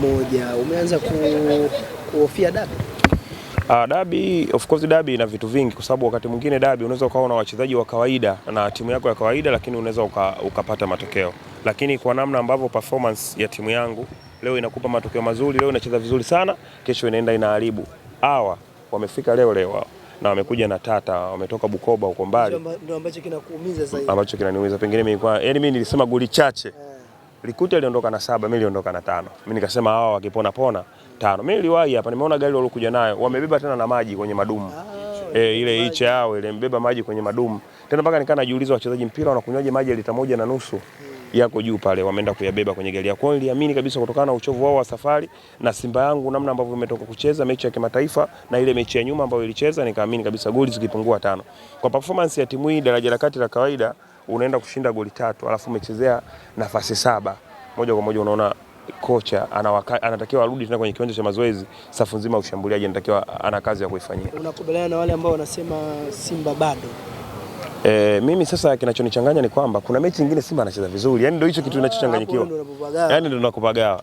moja. Umeanza kuhofia dabi? Dabi, of course dabi ina vitu vingi kwa sababu wakati mwingine dabi unaweza ukawa na wachezaji wa kawaida na timu yako ya kawaida, lakini unaweza ukapata matokeo. Lakini kwa namna ambavyo performance ya timu yangu leo inakupa matokeo mazuri, leo inacheza vizuri sana, kesho inaenda inaharibu. Hawa wamefika leo na wamekuja na tata, wametoka Bukoba huko mbali. Ndio ambacho kinakuumiza zaidi. Ambacho kinaniumiza pengine mimi nilisema goli chache. Likuti aliondoka na 7, mimi niliondoka na 5. Mimi nikasema hawa wakipona 5. Mimi niliwahi hapa, nimeona gari walokuja nayo, wamebeba tena na maji kwenye madumu. Ile iche yao ile mbeba maji kwenye madumu. Tena mpaka nikaa najiuliza wachezaji mpira wanakunywaje maji ya lita 1.5 yako juu pale, wameenda kuyabeba kwenye gari. Kwa hiyo niliamini kabisa kutokana na uchovu wao wa safari na Simba yangu namna ambavyo imetoka kucheza mechi ya kimataifa na ile mechi ya nyuma ambayo ilicheza, nikaamini kabisa goli zikipungua 5. Kwa performance ya timu hii daraja la kati la kawaida unaenda kushinda goli 3 alafu umechezea nafasi 7. Moja kwa moja unaona kocha anatakiwa arudi tena kwenye kiwanja cha mazoezi, safu nzima ya ushambuliaji anatakiwa ana kazi ya kuifanyia. Unakubaliana na wale ambao wanasema Simba bado? Mimi sasa kinachonichanganya ni kwamba kuna mechi nyingine Simba anacheza vizuri. Yaani ndio hicho kitu kinachochanganyikiwa. Yaani ndio tunakupagawa.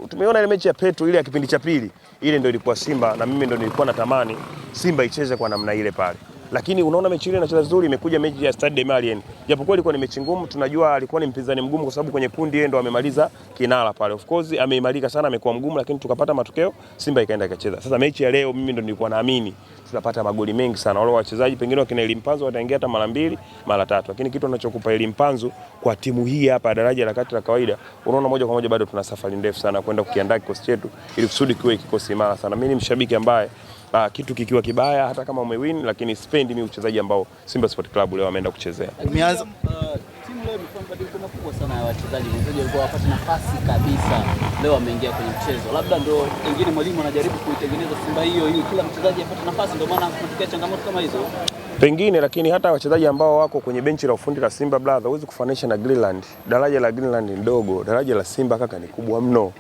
Tumeona ile mechi ya Petro ile ya kipindi cha pili, ile ndio ilikuwa Simba na mimi ndio nilikuwa natamani Simba icheze kwa namna ile pale. Lakini unaona mechi ile inacheza vizuri, imekuja mechi ya Stade Malien. Japokuwa ilikuwa ni mechi ngumu, tunajua alikuwa ni mpinzani mgumu kwa sababu kwenye kundi yeye ndo amemaliza kinara pale. Of course ameimarika sana, amekuwa mgumu, lakini tukapata matokeo, Simba ikaenda ikacheza. Sasa mechi ya leo mimi ndo nilikuwa naamini tutapata magoli mengi sana. Wale wachezaji pengine wakina Elimpanzo wataingia hata mara 2, mara 3. Lakini kitu anachokupa Elimpanzo kwa timu hii hapa daraja la kati la kawaida, unaona moja kwa moja bado tuna safari ndefu sana kwenda kukiandaa kikosi chetu ili kusudi kiwe kikosi imara sana. Mimi ni mshabiki ambaye kitu kikiwa kibaya hata kama umewin, lakini sipendi mimi uchezaji ambao Simba Sport Club leo ameenda kuchezea. Imeanza timu leo imefanya mabadiliko makubwa sana ya wachezaji. Wachezaji walikuwa wapata nafasi kabisa, leo wameingia kwenye mchezo. Labda ndio pengine mwalimu anajaribu kuitengeneza Simba hiyo ili kila mchezaji apate nafasi, ndio maana kunatokea changamoto kama hizo. Pengine, lakini hata wachezaji ambao wako kwenye benchi la ufundi la Simba brother, huwezi kufanisha na Greenland. Daraja la Greenland ni ndogo, daraja la Simba kaka ni kubwa mno.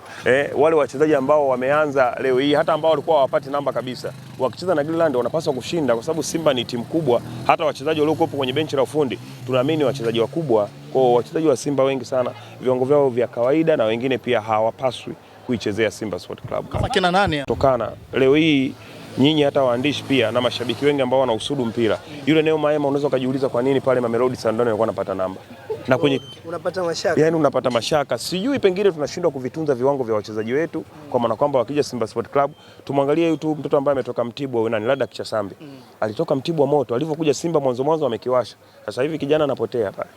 Wale wachezaji ambao wameanza leo hii hata ambao walikuwa hawapati namba kabisa, wakicheza na Greenland wanapaswa kushinda kwa sababu Simba ni timu kubwa. Hata wachezaji waliokuwa kwenye benchi la ufundi tunaamini wachezaji wakubwa. Kwa wachezaji wa Simba wengi sana viwango vyao vya kawaida na wengine pia hawapaswi kuichezea Simba Sport Club. Kama kina nani? Tokana leo hii nyinyi hata waandishi pia na mashabiki wengi ambao wanausudu mpira. Yule Neo Maema unaweza kujiuliza kwa nini pale Mamelodi Sundowns alikuwa anapata namba. Na kwenye unapata mashaka. Yaani unapata mashaka. Sijui pengine tunashindwa kuvitunza viwango vya wachezaji wetu kwa maana kwamba wakija Simba Sport Club, tumwangalie YouTube mtoto ambaye ametoka Mtibwa au nani Lada Kichasambi. Alitoka Mtibwa moto, alivyokuja Simba mwanzo amekiwasha. Sasa hivi kijana anapotea pale.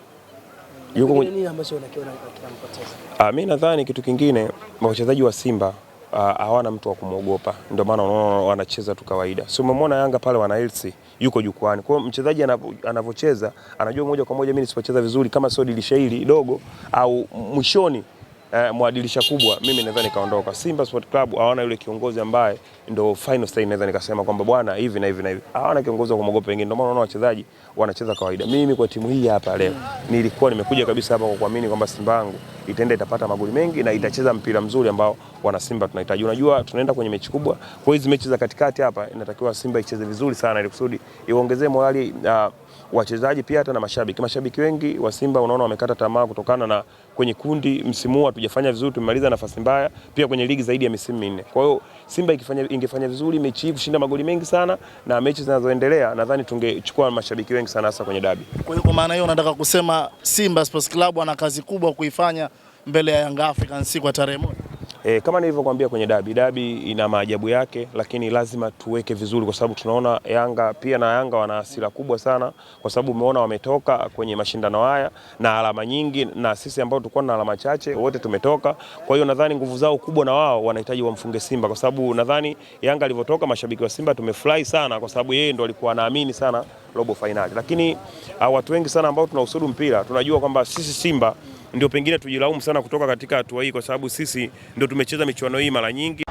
Yuko nini ambacho unakiona kinampoteza? Mimi nadhani kitu kingine wachezaji wa Simba hawana mtu wa kumuogopa, ndio maana unaona wanacheza tu kawaida. So umemwona Yanga pale wana Elsi yuko jukwani. Kwa hiyo mchezaji anavyocheza anajua moja kwa moja mimi nisipocheza vizuri kama sio dirisha hili dogo au mwishoni mwa dirisha kubwa mimi naweza nikaondoka. Simba Sport Club hawana yule kiongozi ambaye ndio final say naweza nikasema kwamba bwana hivi na hivi na hivi. Hawana kiongozi wa kumwogopa wengine. Ndio maana unaona wachezaji wanacheza kawaida. Mimi kwa timu hii hapa leo nilikuwa nimekuja kabisa hapa kwa kuamini kwamba Simba yangu itaenda itapata magoli mengi na itacheza mpira mzuri ambao wana Simba tunahitaji. Unajua tunaenda kwenye mechi kubwa. Kwa hizo mechi za katikati hapa inatakiwa Simba icheze vizuri sana ili kusudi iongezee morali wachezaji pia hata na mashabiki. Mashabiki wengi wa Simba unaona wamekata tamaa kutokana na kwenye kundi msimu hatujafanya vizuri, tumemaliza nafasi mbaya pia kwenye ligi zaidi ya misimu 4. Kwa hiyo Simba ingefanya vizuri mechi hii kushinda magoli mengi sana na mechi zinazoendelea nadhani tungechukua mashabiki wengi sana hasa kwenye dabi. Kwa hiyo kwa maana hiyo nataka kusema Simba Sports Club ana kazi kubwa kuifanya mbele ya Young Africans siku ya tarehe 1. Kama nilivyokuambia kwenye dabi ina maajabu yake, lakini lazima tuweke vizuri kwa sababu tunaona Yanga pia na Yanga wana hasira kubwa sana kwa sababu umeona wametoka kwenye mashindano haya na alama nyingi na sisi ambao tulikuwa na alama chache wote tumetoka. Kwa hiyo nadhani nguvu zao kubwa na wao wanahitaji wamfunge Simba kwa sababu nadhani Yanga alivyotoka mashabiki wa Simba tumefurahi sana kwa sababu yeye ndo alikuwa anaamini sana robo finali. Lakini watu wengi sana ambao tunausudu mpira tunajua kwamba sisi Simba ndio pengine tujilaumu sana kutoka katika hatua hii kwa sababu sisi ndio tumecheza michuano hii mara nyingi.